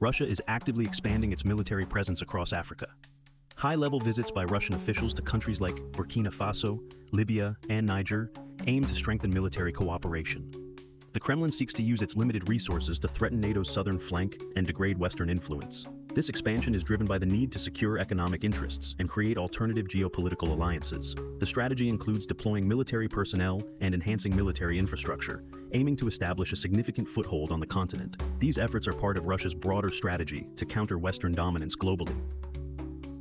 Russia is actively expanding its military presence across Africa. High-level visits by Russian officials to countries like Burkina Faso, Libya, and Niger aim to strengthen military cooperation. The Kremlin seeks to use its limited resources to threaten NATO's southern flank and degrade Western influence. This expansion is driven by the need to secure economic interests and create alternative geopolitical alliances. The strategy includes deploying military personnel and enhancing military infrastructure, aiming to establish a significant foothold on the continent. These efforts are part of Russia's broader strategy to counter Western dominance globally.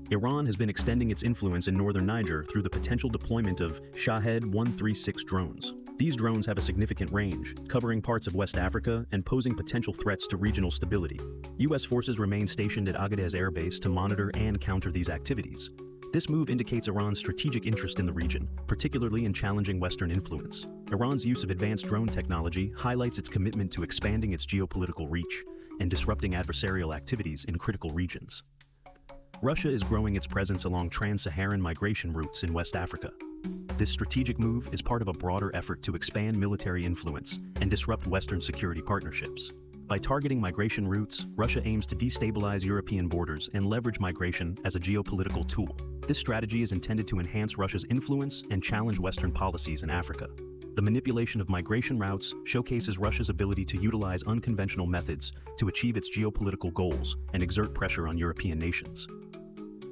Iran has been extending its influence in northern Niger through the potential deployment of Shahed 136 drones. These drones have a significant range, covering parts of West Africa and posing potential threats to regional stability. U.S. forces remain stationed at Agadez Air Base to monitor and counter these activities. This move indicates Iran's strategic interest in the region, particularly in challenging Western influence. Iran's use of advanced drone technology highlights its commitment to expanding its geopolitical reach and disrupting adversarial activities in critical regions. Russia is growing its presence along trans-Saharan migration routes in West Africa. This strategic move is part of a broader effort to expand military influence and disrupt Western security partnerships. By targeting migration routes, Russia aims to destabilize European borders and leverage migration as a geopolitical tool. This strategy is intended to enhance Russia's influence and challenge Western policies in Africa. The manipulation of migration routes showcases Russia's ability to utilize unconventional methods to achieve its geopolitical goals and exert pressure on European nations.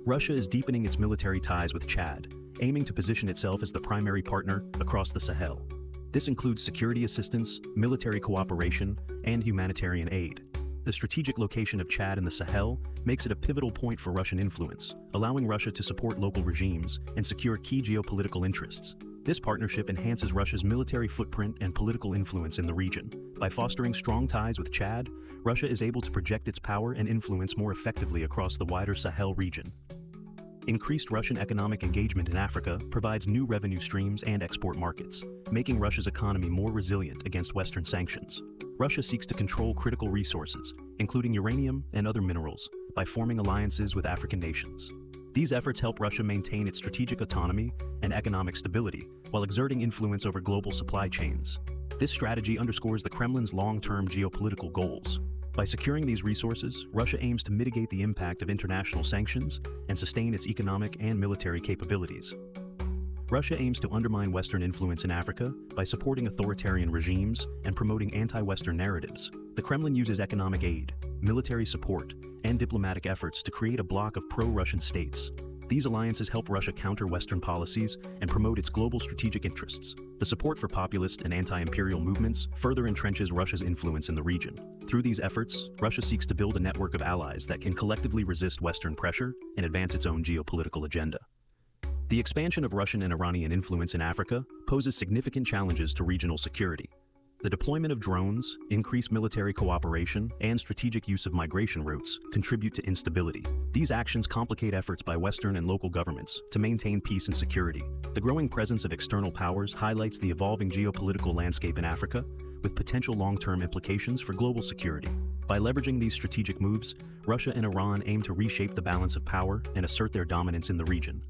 Russia is deepening its military ties with Chad, aiming to position itself as the primary partner across the Sahel. This includes security assistance, military cooperation, and humanitarian aid. The strategic location of Chad in the Sahel makes it a pivotal point for Russian influence, allowing Russia to support local regimes and secure key geopolitical interests. This partnership enhances Russia's military footprint and political influence in the region. By fostering strong ties with Chad, Russia is able to project its power and influence more effectively across the wider Sahel region. Increased Russian economic engagement in Africa provides new revenue streams and export markets, making Russia's economy more resilient against Western sanctions. Russia seeks to control critical resources, including uranium and other minerals, by forming alliances with African nations. These efforts help Russia maintain its strategic autonomy and economic stability while exerting influence over global supply chains. This strategy underscores the Kremlin's long-term geopolitical goals. By securing these resources, Russia aims to mitigate the impact of international sanctions and sustain its economic and military capabilities. Russia aims to undermine Western influence in Africa by supporting authoritarian regimes and promoting anti-Western narratives. The Kremlin uses economic aid, military support, and diplomatic efforts to create a bloc of pro-Russian states. These alliances help Russia counter Western policies and promote its global strategic interests. The support for populist and anti-imperial movements further entrenches Russia's influence in the region. Through these efforts, Russia seeks to build a network of allies that can collectively resist Western pressure and advance its own geopolitical agenda. The expansion of Russian and Iranian influence in Africa poses significant challenges to regional security. The deployment of drones, increased military cooperation, and strategic use of migration routes contribute to instability. These actions complicate efforts by Western and local governments to maintain peace and security. The growing presence of external powers highlights the evolving geopolitical landscape in Africa, with potential long-term implications for global security. By leveraging these strategic moves, Russia and Iran aim to reshape the balance of power and assert their dominance in the region.